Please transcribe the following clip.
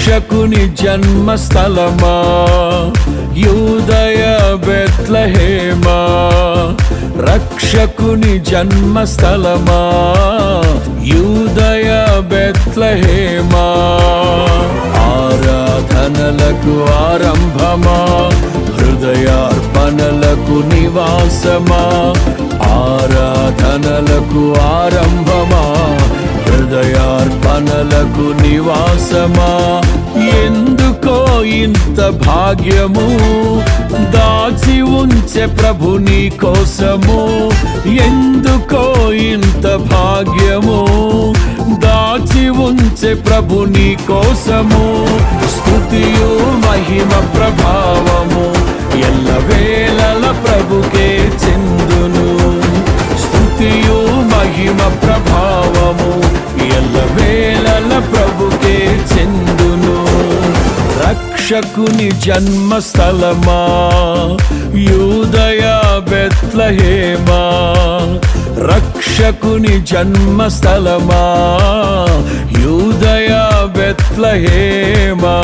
రక్షకుని జన్మస్థలమా యూదయ బెత్లెహేమా, రక్షకుని జన్మస్థలమా యూదయ బెత్లెహేమా. ఆరాధనలకు ఆరంభమా, హృదయార్పణలకు నివాసమా, ఆరాధనలకు ఆరంభమా, హృదయార్పణలకు నివాసమా. ఎందుకో ఇంత భాగ్యము దాచి ఉంచే ప్రభు నీ కోసము, ఎందుకో ఇంత భాగ్యము దాచి ఉంచే ప్రభు నీ కోసము. స్తుతియు మహిమ ప్రభావము ఎల్లవేళల ప్రభుకే చెందును, స్తుతియు మహిమ ప్రభావము ఎల్లవేళల ప్రభుకే చెందును. రక్షకుని జన్మస్థలమా యూదయ బెత్లెహేమా, రక్షకుని జన్మస్థలమా యూదయ బెత్లెహేమా.